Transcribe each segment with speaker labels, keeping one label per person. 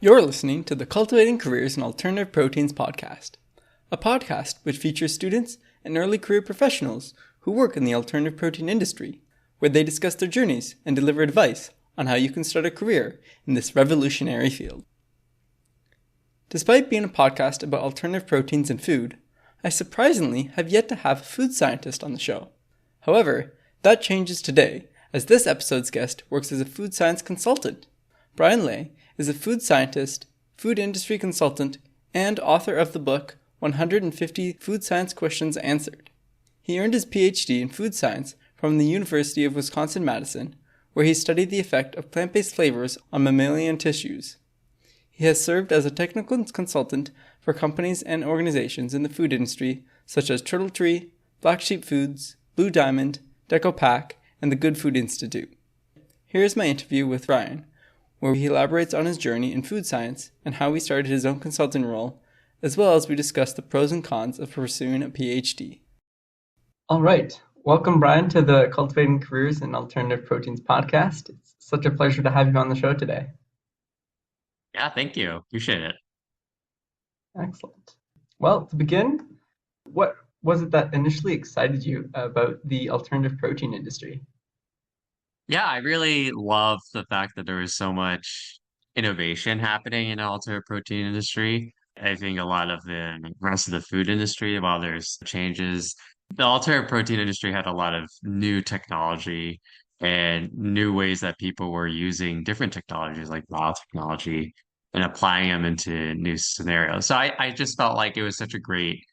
Speaker 1: You're listening to the Cultivating Careers in Alternative Proteins podcast, a podcast which features students and early career professionals who work in the alternative protein industry, where they discuss their journeys and deliver advice on how you can start a career in this revolutionary field. Despite being a podcast about alternative proteins and food, I surprisingly have yet to have a food scientist on the show. However, that changes today, as this episode's guest works as a food science consultant. Bryan Quoc is a food scientist, food industry consultant, and author of the book 150 Food Science Questions Answered. He earned his PhD in food science from the University of Wisconsin-Madison, where he studied the effect of plant-based flavors on mammalian tissues. He has served as a technical consultant for companies and organizations in the food industry such as TurtleTree, Black Sheep Foods, Blue Diamond, DecoPac, and the Good Food Institute. Here's my interview with Bryan, where he elaborates on his journey in food science and how he started his own consulting role, as well as we discuss the pros and cons of pursuing a PhD. All right. Welcome, Bryan, to the Cultivating Careers in Alternative Proteins podcast. It's such a pleasure to have you on the show today.
Speaker 2: Yeah, thank you. Appreciate it.
Speaker 1: Excellent. Well, to begin, what was it that initially excited you about the alternative protein industry?
Speaker 2: Yeah, I really love the fact that there is so much innovation happening in the alternative protein industry. I think a lot of the rest of the food industry, while there's changes, the alternative protein industry had a lot of new technology and new ways that people were using different technologies like biotechnology and applying them into new scenarios. So I just felt like it was such a great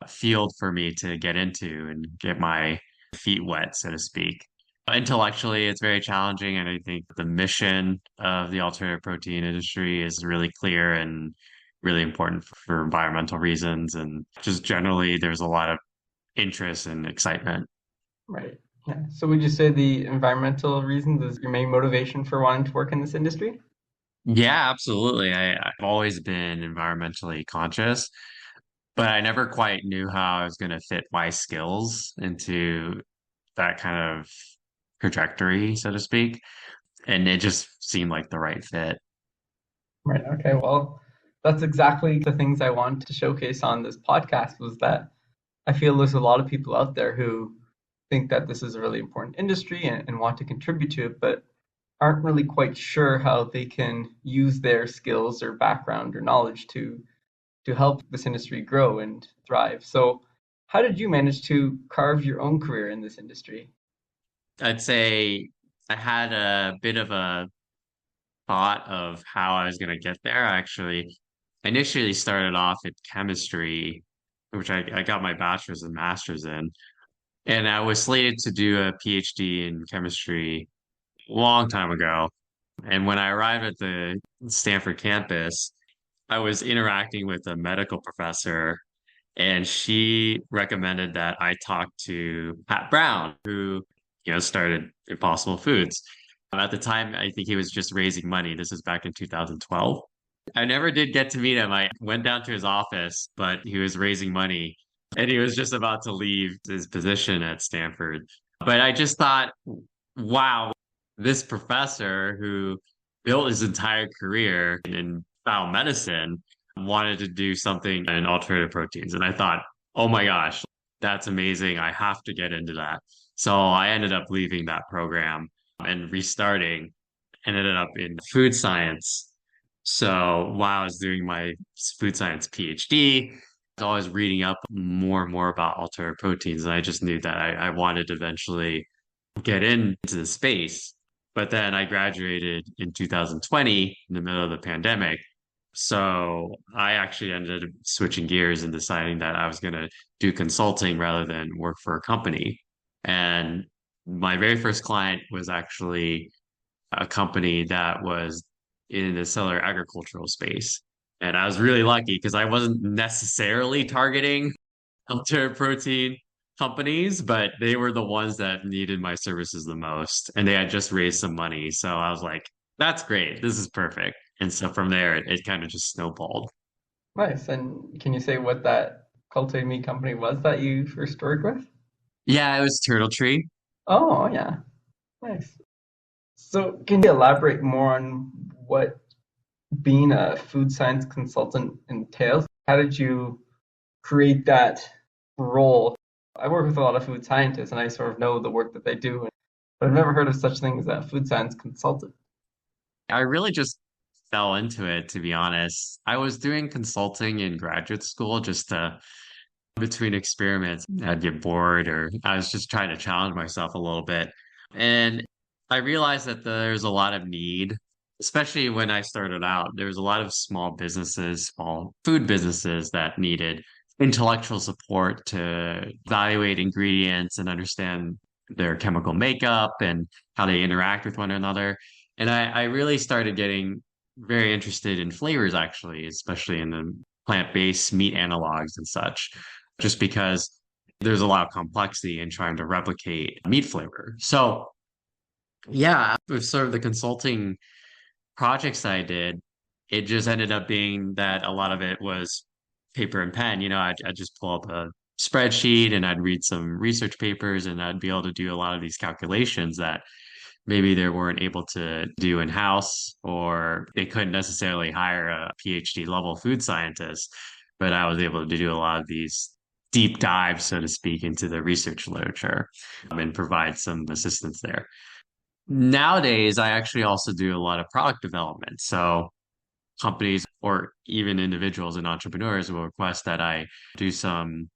Speaker 2: field for me to get into and get my feet wet, so to speak. Intellectually, it's very challenging, and I think the mission of the alternative protein industry is really clear and really important for environmental reasons. And just generally, there's a lot of interest and excitement.
Speaker 1: Right. Yeah. So would you say the environmental reasons is your main motivation for wanting to work in this industry?
Speaker 2: Yeah, absolutely. I've always been environmentally conscious, but I never quite knew how I was going to fit my skills into that kind of trajectory, so to speak. And it just seemed like the right fit.
Speaker 1: Right. Okay. Well, that's exactly the things I wanted to showcase on this podcast was that I feel there's a lot of people out there who think that this is a really important industry and want to contribute to it, but aren't really quite sure how they can use their skills or background or knowledge to help this industry grow and thrive. So, how did you manage to carve your own career in this industry?
Speaker 2: I'd say I had a bit of a thought of how I was going to get there. I actually initially started off in chemistry, which I got my bachelor's and master's in. And I was slated to do a PhD in chemistry a long time ago. And when I arrived at the Stanford campus, I was interacting with a medical professor, and she recommended that I talk to Pat Brown, who, started Impossible Foods. At the time, I think he was just raising money. This was back in 2012. I never did get to meet him. I went down to his office, but he was raising money and he was just about to leave his position at Stanford. But I just thought, wow, this professor who built his entire career in biomedicine wanted to do something in alternative proteins. And I thought, oh my gosh, that's amazing. I have to get into that. So I ended up leaving that program and restarting and ended up in food science. So while I was doing my food science PhD, I was always reading up more and more about alternative proteins. And I just knew that I wanted to eventually get into the space. But then I graduated in 2020 in the middle of the pandemic. So I actually ended up switching gears and deciding that I was going to do consulting rather than work for a company. And my very first client was actually a company that was in the cellular agricultural space. And I was really lucky because I wasn't necessarily targeting alternative protein companies, but they were the ones that needed my services the most. And they had just raised some money. So I was like, that's great. This is perfect. And so from there, it kind of just snowballed.
Speaker 1: Nice. And can you say what that cultivated meat company was that you first worked with?
Speaker 2: Yeah, it was TurtleTree.
Speaker 1: Oh, yeah. Nice. So can you elaborate more on what being a food science consultant entails? How did you create that role? I work with a lot of food scientists and I sort of know the work that they do, but I've never heard of such thing as a food science consultant.
Speaker 2: I really just fell into it, to be honest. I was doing consulting in graduate school just to between experiments. I'd get bored or I was just trying to challenge myself a little bit. And I realized that there's a lot of need, especially when I started out. There was a lot of small businesses, small food businesses that needed intellectual support to evaluate ingredients and understand their chemical makeup and how they interact with one another. And I really started getting very interested in flavors, actually, especially in the plant-based meat analogs and such just because there's a lot of complexity in trying to replicate meat flavor. So, yeah, with sort of the consulting projects I did, it just ended up being that a lot of it was paper and pen. I'd just pull up a spreadsheet and I'd read some research papers and I'd be able to do a lot of these calculations that maybe they weren't able to do in-house or they couldn't necessarily hire a PhD level food scientist. But I was able to do a lot of these deep dives, so to speak, into the research literature and provide some assistance there. Nowadays, I actually also do a lot of product development. So companies or even individuals and entrepreneurs will request that I do some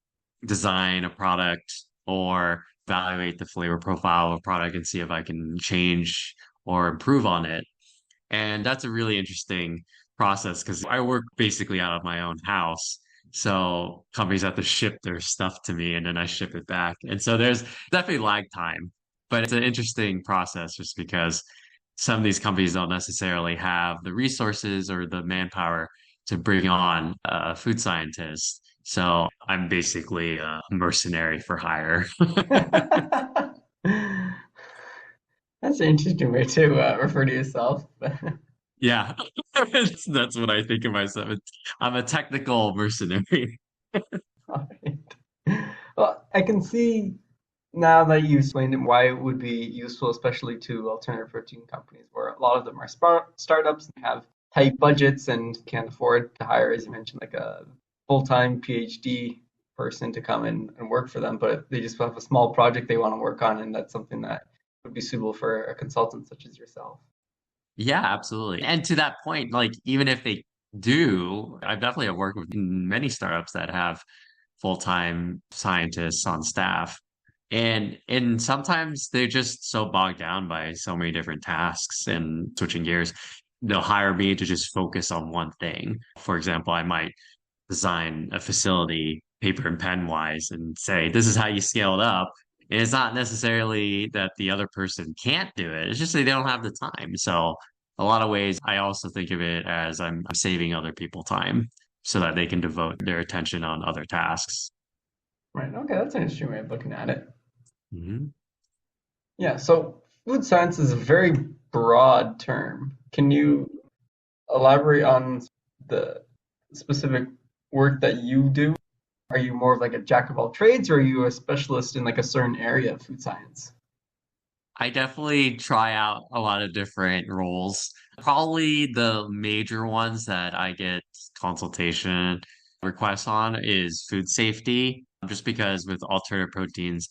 Speaker 2: design a product or evaluate the flavor profile of a product and see if I can change or improve on it. And that's a really interesting process because I work basically out of my own house. So companies have to ship their stuff to me and then I ship it back. And so there's definitely lag time, but it's an interesting process just because some of these companies don't necessarily have the resources or the manpower to bring on a food scientist. So I'm basically a mercenary for hire.
Speaker 1: That's an interesting way to refer to yourself.
Speaker 2: Yeah, that's what I think of myself. I'm a technical mercenary.
Speaker 1: All right. Well, I can see now that you explained it why it would be useful, especially to alternative protein companies, where a lot of them are startups and have tight budgets and can't afford to hire, as you mentioned, like a full-time PhD person to come in and work for them, but they just have a small project they want to work on, and that's something that would be suitable for a consultant such as yourself.
Speaker 2: Yeah, absolutely. And to that point, like even if they do, I've definitely have worked with many startups that have full-time scientists on staff. And sometimes they're just so bogged down by so many different tasks and switching gears. They'll hire me to just focus on one thing. For example, I might design a facility paper and pen wise and say, this is how you scale it up. And it's not necessarily that the other person can't do it. It's just they don't have the time. So a lot of ways, I also think of it as I'm saving other people time so that they can devote their attention on other tasks.
Speaker 1: Right. Okay, that's an interesting way of looking at it.
Speaker 2: Mhm.
Speaker 1: Yeah, so food science is a very broad term. Can you elaborate on the specific work that you do? Are you more of like a jack of all trades, or are you a specialist in like a certain area of food science?
Speaker 2: I definitely try out a lot of different roles. Probably the major ones that I get consultation requests on is food safety, just because with alternative proteins,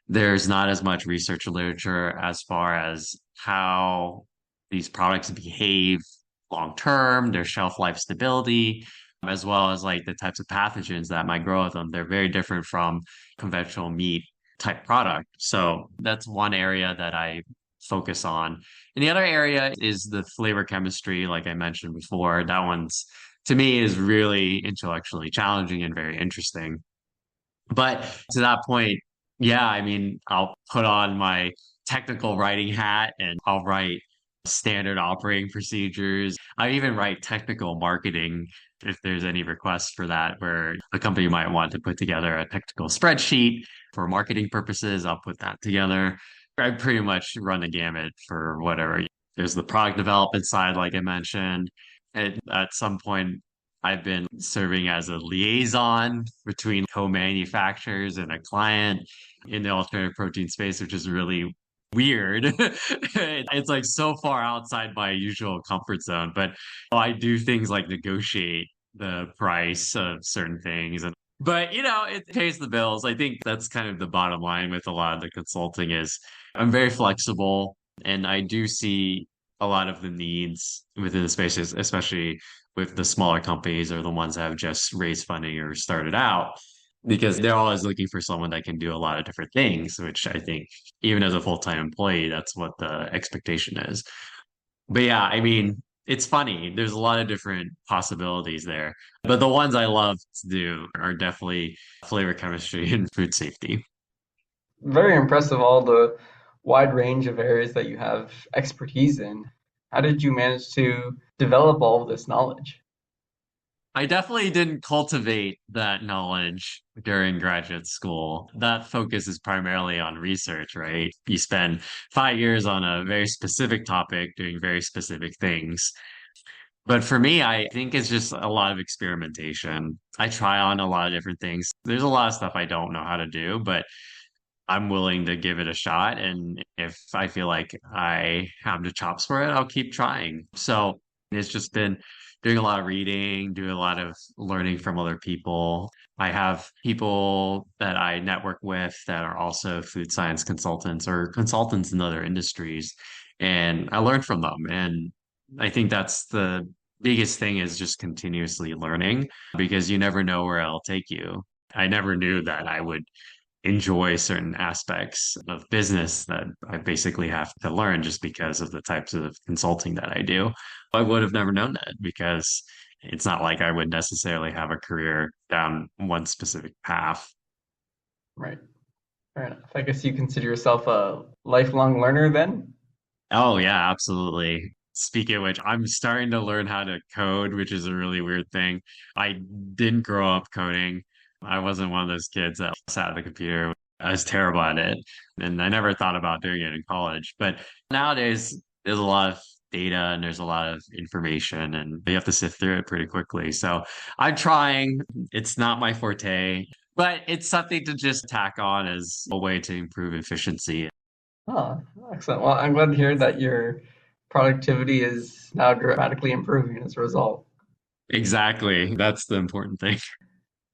Speaker 2: there's not as much research literature as far as how these products behave long term, their shelf life stability, as well as like the types of pathogens that might grow with them. They're very different from conventional meat type product. So that's one area that I focus on. And the other area is the flavor chemistry, like I mentioned before. That one's to me is really intellectually challenging and very interesting. But to that point, yeah, I mean, I'll put on my technical writing hat and I'll write standard operating procedures. I even write technical marketing if there's any requests for that, where a company might want to put together a technical spreadsheet for marketing purposes. I'll put that together. I pretty much run the gamut for whatever. There's the product development side, like I mentioned. And at some point, I've been serving as a liaison between co-manufacturers and a client in the alternative protein space, which is really weird. It's like so far outside my usual comfort zone, but I do things like negotiate the price of certain things. But it pays the bills. I think that's kind of the bottom line with a lot of the consulting is I'm very flexible and I do see a lot of the needs within the spaces, especially with the smaller companies or the ones that have just raised funding or started out, because they're always looking for someone that can do a lot of different things, which I think even as a full-time employee, that's what the expectation is. But yeah, I mean, it's funny. There's a lot of different possibilities there. But the ones I love to do are definitely flavor chemistry and food safety.
Speaker 1: Very impressive, all the wide range of areas that you have expertise in. How did you manage to develop all of this knowledge?
Speaker 2: I definitely didn't cultivate that knowledge during graduate school. That focus is primarily on research, right? You spend 5 years on a very specific topic doing very specific things. But for me, I think it's just a lot of experimentation. I try on a lot of different things. There's a lot of stuff I don't know how to do, but I'm willing to give it a shot. And if I feel like I have the chops for it, I'll keep trying. So it's just been doing a lot of reading, doing a lot of learning from other people. I have people that I network with that are also food science consultants or consultants in other industries. And I learn from them. And I think that's the biggest thing is just continuously learning because you never know where it'll take you. I never knew that I would enjoy certain aspects of business that I basically have to learn just because of the types of consulting that I do. I would have never known that because it's not like I would necessarily have a career down one specific path.
Speaker 1: Right. Fair enough. I guess you consider yourself a lifelong learner then?
Speaker 2: Oh, yeah, absolutely. Speaking of which, I'm starting to learn how to code, which is a really weird thing. I didn't grow up coding. I wasn't one of those kids that sat at the computer. I was terrible at it. And I never thought about doing it in college. But nowadays, there's a lot of data and there's a lot of information, and you have to sift through it pretty quickly. So I'm trying. It's not my forte, but it's something to just tack on as a way to improve efficiency.
Speaker 1: Oh, excellent. Well, I'm glad to hear that your productivity is now dramatically improving as a result.
Speaker 2: Exactly. That's the important thing.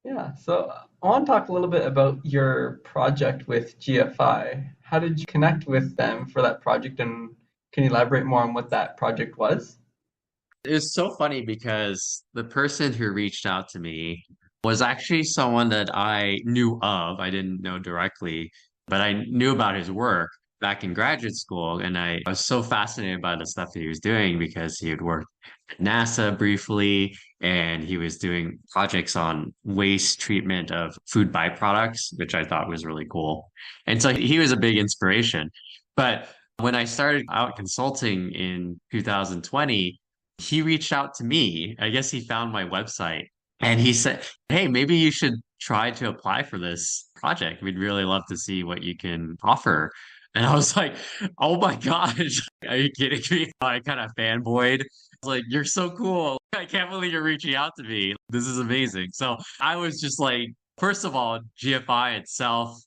Speaker 1: Yeah, so I want to talk a little bit about your project with GFI. How did you connect with them for that project, and can you elaborate more on what that project was?
Speaker 2: It was so funny because the person who reached out to me was actually someone that I knew of. I didn't know directly, but I knew about his work back in graduate school. And I was so fascinated by the stuff that he was doing because he had worked at NASA briefly and he was doing projects on waste treatment of food byproducts, which I thought was really cool. And so he was a big inspiration. But when I started out consulting in 2020, he reached out to me. I guess he found my website and he said, "Hey, maybe you should try to apply for this project. We'd really love to see what you can offer." And I was like, "Oh my gosh, are you kidding me?" I kind of fanboyed. I was like, "You're so cool. I can't believe you're reaching out to me. This is amazing." So I was just like, first of all, GFI itself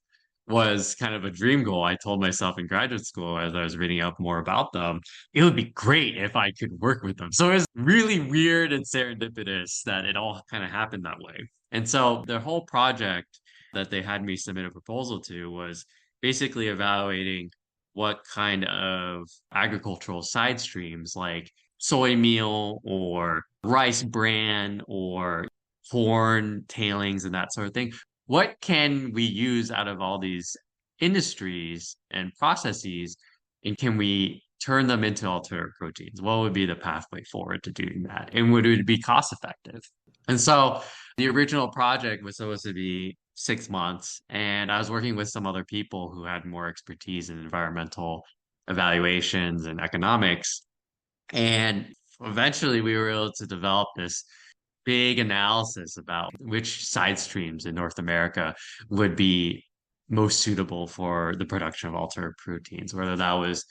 Speaker 2: was kind of a dream goal. I told myself in graduate school as I was reading up more about them, it would be great if I could work with them. So it was really weird and serendipitous that it all kind of happened that way. And so the whole project that they had me submit a proposal to was basically evaluating what kind of agricultural side streams like soy meal or rice bran or corn tailings and that sort of thing. What can we use out of all these industries and processes, and can we turn them into alternative proteins? What would be the pathway forward to doing that? And would it be cost effective? And so the original project was supposed to be 6 months, and I was working with some other people who had more expertise in environmental evaluations and economics. And eventually we were able to develop this big analysis about which side streams in North America would be most suitable for the production of alternative proteins, whether that was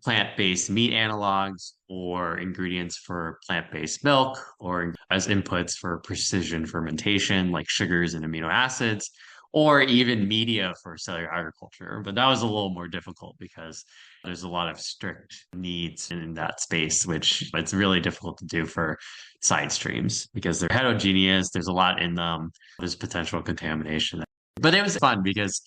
Speaker 2: plant-based meat analogs or ingredients for plant-based milk or as inputs for precision fermentation like sugars and amino acids, or even media for cellular agriculture. But that was a little more difficult because there's a lot of strict needs in that space, which it's really difficult to do for side streams because they're heterogeneous. There's a lot in them. There's potential contamination. But it was fun because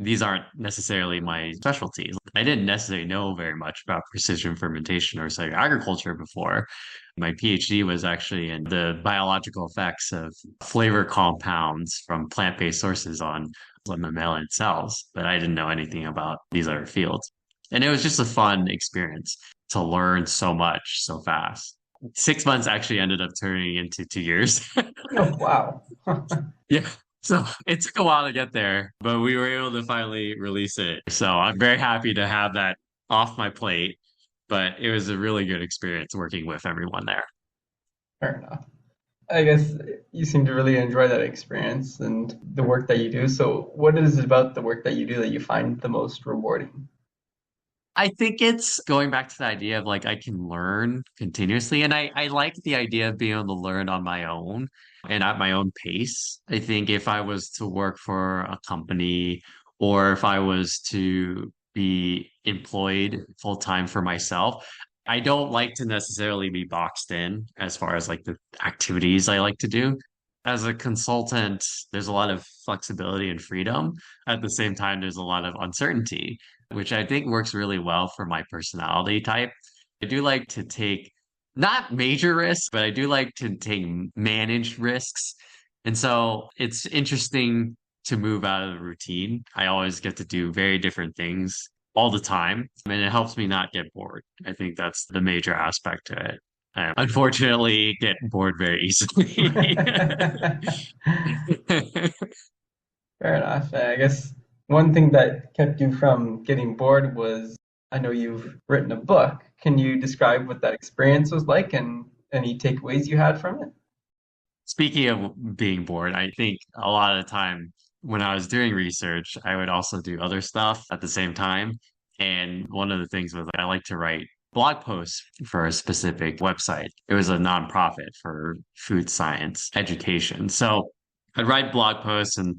Speaker 2: these aren't necessarily my specialties. I didn't necessarily know very much about precision fermentation or cellular agriculture before. My PhD was actually in the biological effects of flavor compounds from plant-based sources on mammalian cells, but I didn't know anything about these other fields. And it was just a fun experience to learn so much so fast. 6 months actually ended up turning into 2 years.
Speaker 1: Oh, wow.
Speaker 2: Yeah. So it took a while to get there, but we were able to finally release it. So I'm very happy to have that off my plate. But it was a really good experience working with everyone there.
Speaker 1: Fair enough. I guess you seem to really enjoy that experience and the work that you do. So, what is it about the work that you do that you find the most rewarding?
Speaker 2: I think it's going back to the idea of like I can learn continuously. And I like the idea of being able to learn on my own and at my own pace. I think if I was to work for a company or if I was to be employed full time for myself, I don't like to necessarily be boxed in as far as like the activities I like to do. As a consultant, there's a lot of flexibility and freedom. At the same time, there's a lot of uncertainty, which I think works really well for my personality type. I do like to take not major risks, but I do like to take managed risks. And so it's interesting to move out of the routine. I always get to do very different things all the time, and it helps me not get bored. I think that's the major aspect to it. I unfortunately get bored very easily.
Speaker 1: Fair enough. I guess one thing that kept you from getting bored was I know you've written a book. Can you describe what that experience was like and any takeaways you had from it?
Speaker 2: Speaking of being bored, I think a lot of the time when I was doing research, I would also do other stuff at the same time. And one of the things was I like to write blog posts for a specific website. It was a nonprofit for food science education. So I'd write blog posts and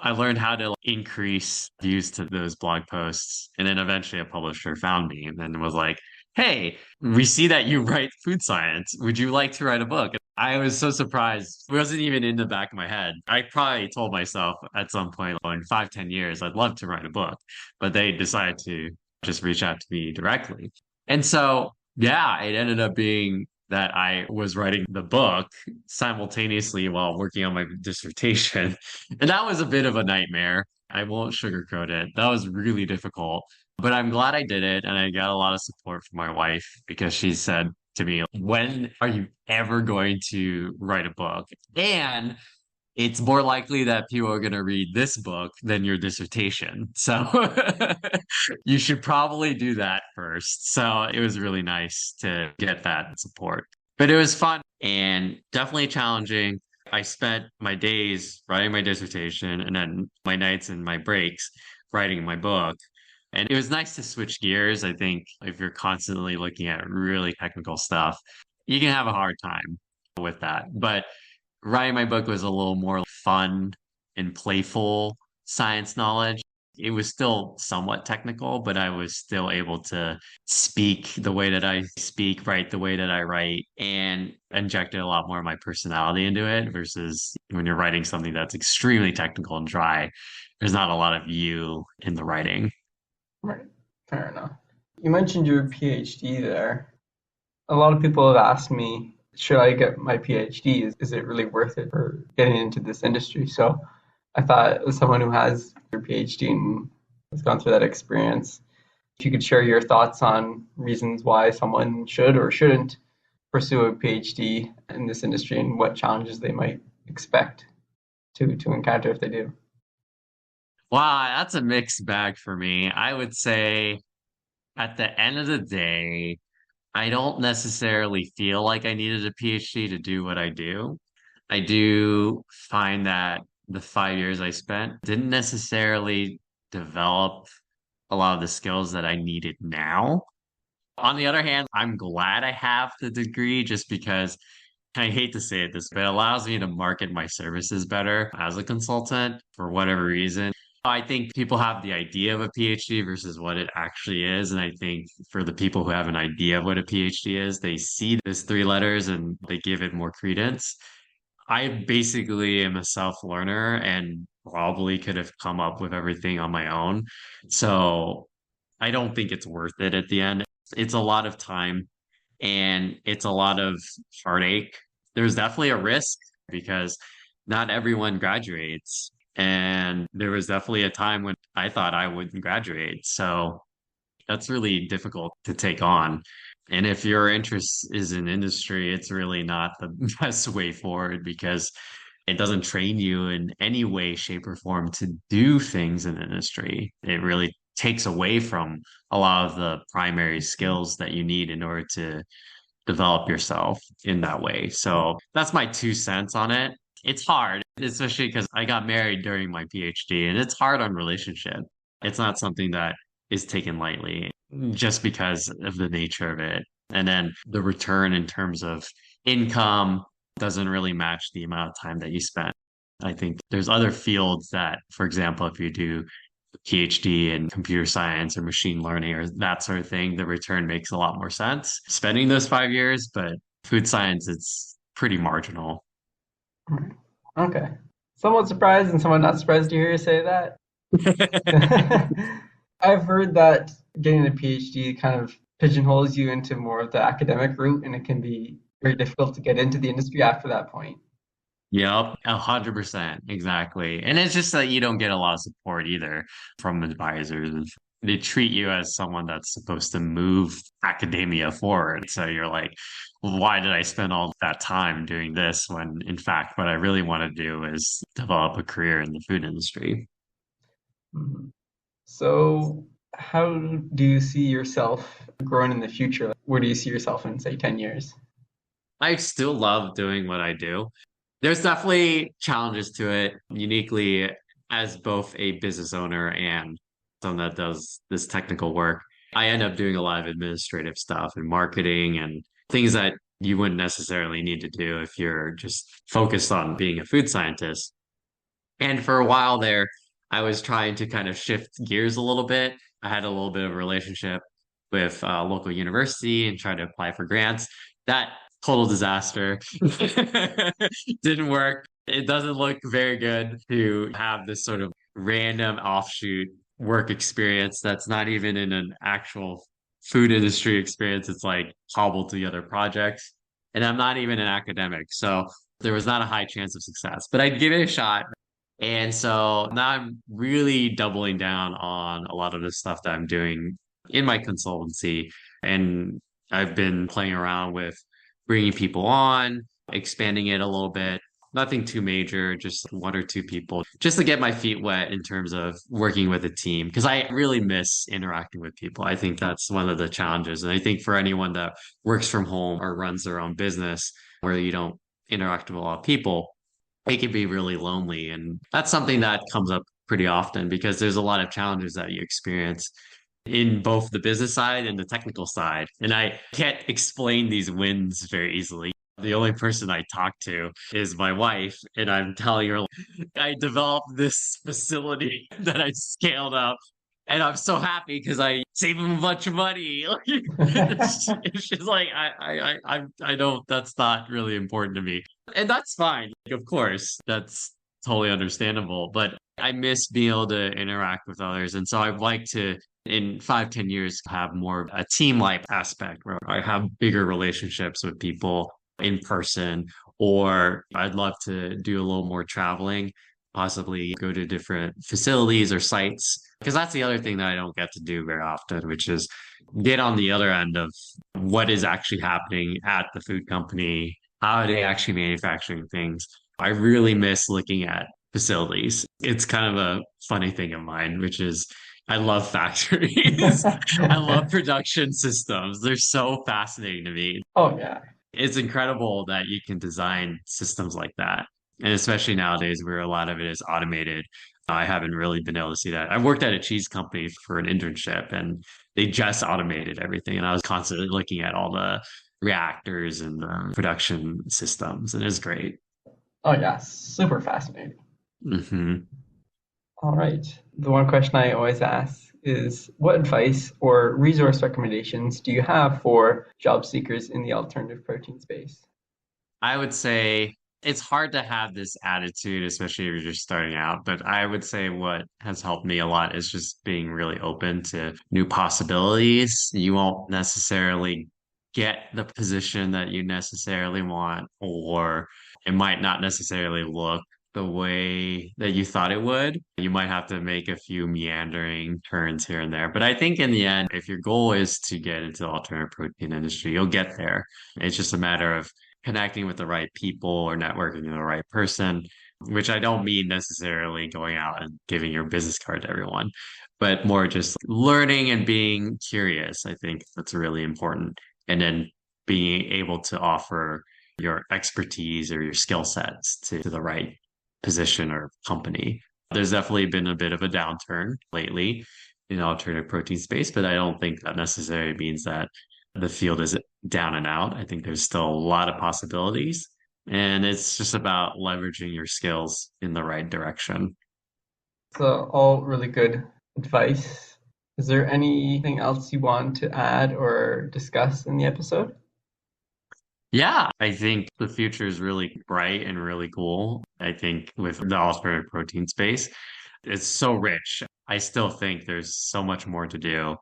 Speaker 2: I learned how to increase views to those blog posts. And then eventually a publisher found me and then was like, hey, we see that you write food science. Would you like to write a book? I was so surprised. It wasn't even in the back of my head. I probably told myself at some point in 5, 10 years, I'd love to write a book, but they decided to just reach out to me directly. And so, yeah, it ended up being that I was writing the book simultaneously while working on my dissertation. And that was a bit of a nightmare. I won't sugarcoat it. That was really difficult, but I'm glad I did it. And I got a lot of support from my wife because she said to me, when are you ever going to write a book? And it's more likely that people are going to read this book than your dissertation. So you should probably do that first. So it was really nice to get that support. But it was fun and definitely challenging. I spent my days writing my dissertation and then my nights and my breaks writing my book. And it was nice to switch gears. I think if you're constantly looking at really technical stuff, you can have a hard time with that. But writing my book was a little more fun and playful science knowledge. It was still somewhat technical, but I was still able to speak the way that I speak, write the way that I write, and injected a lot more of my personality into it versus when you're writing something that's extremely technical and dry, there's not a lot of you in the writing.
Speaker 1: Right. Fair enough. You mentioned your PhD there. A lot of people have asked me, should I get my PhD? Is it really worth it for getting into this industry? So I thought as someone who has your PhD and has gone through that experience, if you could share your thoughts on reasons why someone should or shouldn't pursue a PhD in this industry and what challenges they might expect to encounter if they do.
Speaker 2: Wow, that's a mixed bag for me. I would say at the end of the day, I don't necessarily feel like I needed a PhD to do what I do. I do find that the 5 years I spent didn't necessarily develop a lot of the skills that I needed now. On the other hand, I'm glad I have the degree just because I hate to say it this, but it allows me to market my services better as a consultant for whatever reason. I think people have the idea of a PhD versus what it actually is. And I think for the people who have an idea of what a PhD is, they see those three letters and they give it more credence. I basically am a self-learner and probably could have come up with everything on my own. So I don't think it's worth it at the end. It's a lot of time and it's a lot of heartache. There's definitely a risk because not everyone graduates. And there was definitely a time when I thought I wouldn't graduate. So that's really difficult to take on. And if your interest is in industry, it's really not the best way forward because it doesn't train you in any way, shape, or form to do things in industry. It really takes away from a lot of the primary skills that you need in order to develop yourself in that way. So that's my 2 cents on it. It's hard, especially because I got married during my PhD and it's hard on relationship. It's not something that is taken lightly just because of the nature of it. And then the return in terms of income doesn't really match the amount of time that you spent. I think there's other fields that, for example, if you do PhD in computer science or machine learning or that sort of thing, the return makes a lot more sense spending those 5 years. But food science, it's pretty marginal.
Speaker 1: Right. Okay. Somewhat surprised and somewhat not surprised to hear you say that. I've heard that getting a PhD kind of pigeonholes you into more of the academic route, and it can be very difficult to get into the industry after that point.
Speaker 2: Yep, 100%. Exactly. And it's just that you don't get a lot of support either from advisors. They treat you as someone that's supposed to move academia forward. So you're like, well, why did I spend all that time doing this when, in fact, what I really want to do is develop a career in the food industry?
Speaker 1: Mhm. So, how do you see yourself growing in the future? Where do you see yourself in, say, 10 years?
Speaker 2: I still love doing what I do. There's definitely challenges to it, uniquely as both a business owner and someone that does this technical work. I end up doing a lot of administrative stuff and marketing and things that you wouldn't necessarily need to do if you're just focused on being a food scientist. And for a while there, I was trying to kind of shift gears a little bit. I had a little bit of a relationship with a local university and tried to apply for grants. That total disaster. Didn't work. It doesn't look very good to have this sort of random offshoot work experience that's not even in an actual food industry experience. It's like cobbled together projects. And I'm not even an academic. So there was not a high chance of success, but I'd give it a shot. And so now I'm really doubling down on a lot of the stuff that I'm doing in my consultancy. And I've been playing around with bringing people on, expanding it a little bit. Nothing too major, just one or two people, just to get my feet wet in terms of working with a team. Because I really miss interacting with people. I think that's one of the challenges. And I think for anyone that works from home or runs their own business where you don't interact with a lot of people, it can be really lonely. And that's something that comes up pretty often because there's a lot of challenges that you experience in both the business side and the technical side. And I can't explain these wins very easily. The only person I talk to is my wife, and I'm telling her I developed this facility that I scaled up. And I'm so happy because I save him a bunch of money. She's like, I don't. That's not really important to me, and that's fine. Of course, that's totally understandable. But I miss being able to interact with others, and so I'd like to, in 5, 10 years, have more of a team-like aspect where I have bigger relationships with people in person, or I'd love to do a little more traveling, possibly go to different facilities or sites. Because that's the other thing that I don't get to do very often, which is get on the other end of what is actually happening at the food company. How are they actually manufacturing things? I really miss looking at facilities. It's kind of a funny thing of mine, which is I love factories. I love production systems. They're so fascinating to me.
Speaker 1: Oh, yeah.
Speaker 2: It's incredible that you can design systems like that. And especially nowadays where a lot of it is automated. I haven't really been able to see that. I worked at a cheese company for an internship and they just automated everything. And I was constantly looking at all the reactors and production systems, and it's great.
Speaker 1: Oh yeah, super fascinating.
Speaker 2: Hmm.
Speaker 1: All right. The one question I always ask is what advice or resource recommendations do you have for job seekers in the alternative protein space?
Speaker 2: I would say it's hard to have this attitude, especially if you're just starting out. But I would say what has helped me a lot is just being really open to new possibilities. You won't necessarily get the position that you necessarily want, or it might not necessarily look the way that you thought it would. You might have to make a few meandering turns here and there. But I think in the end, if your goal is to get into the alternative protein industry, you'll get there. It's just a matter of connecting with the right people or networking with the right person, which I don't mean necessarily going out and giving your business card to everyone, but more just learning and being curious. I think that's really important. And then being able to offer your expertise or your skill sets to the right position or company. There's definitely been a bit of a downturn lately in alternative protein space, but I don't think that necessarily means that the field is down and out. I think there's still a lot of possibilities, and it's just about leveraging your skills in the right direction.
Speaker 1: So, all really good advice. Is there anything else you want to add or discuss in the episode?
Speaker 2: Yeah, I think the future is really bright and really cool. I think with the alternative protein space, it's so rich. I still think there's so much more to do,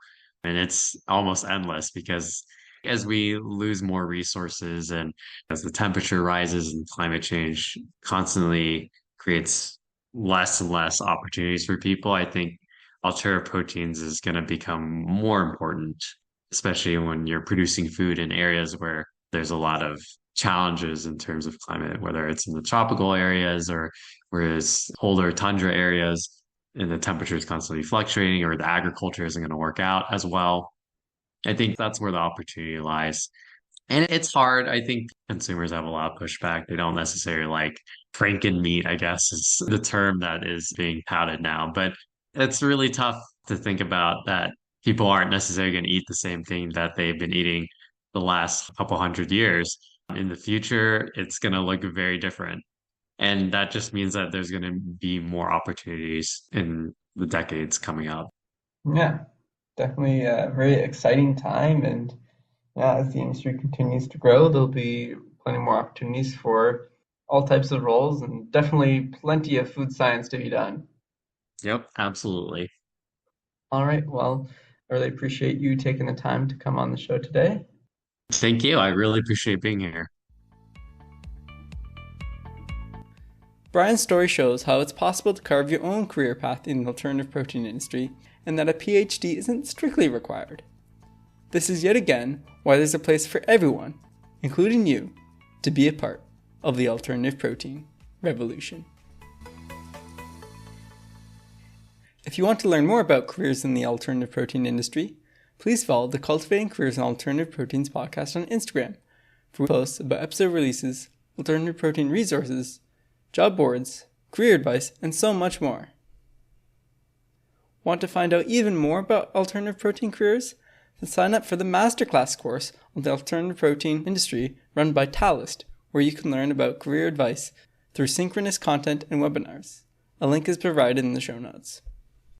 Speaker 2: and it's almost endless because as we lose more resources and as the temperature rises and climate change constantly creates less and less opportunities for people, I think alternative proteins is going to become more important, especially when you're producing food in areas where there's a lot of challenges in terms of climate, whether it's in the tropical areas or whereas polar tundra areas and the temperature is constantly fluctuating or the agriculture isn't going to work out as well. I think that's where the opportunity lies. And it's hard. I think consumers have a lot of pushback. They don't necessarily like Franken meat, I guess is the term that is being touted now. But it's really tough to think about that people aren't necessarily going to eat the same thing that they've been eating the last couple hundred years. In the future, it's going to look very different. And that just means that there's going to be more opportunities in the decades coming up.
Speaker 1: Yeah, definitely a very exciting time. And yeah, as the industry continues to grow, there'll be plenty more opportunities for all types of roles and definitely plenty of food science to be done.
Speaker 2: Yep, absolutely.
Speaker 1: All right, well, I really appreciate you taking the time to come on the show today.
Speaker 2: Thank you. I really appreciate being here.
Speaker 1: Bryan's story shows how it's possible to carve your own career path in the alternative protein industry and that a PhD isn't strictly required. This is yet again why there's a place for everyone, including you, to be a part of the alternative protein revolution. If you want to learn more about careers in the alternative protein industry, please follow the Cultivating Careers in Alternative Proteins podcast on Instagram for posts about episode releases, alternative protein resources, job boards, career advice, and so much more. Want to find out even more about alternative protein careers? Then sign up for the masterclass course on the alternative protein industry run by Talist, where you can learn about career advice through synchronous content and webinars. A link is provided in the show notes.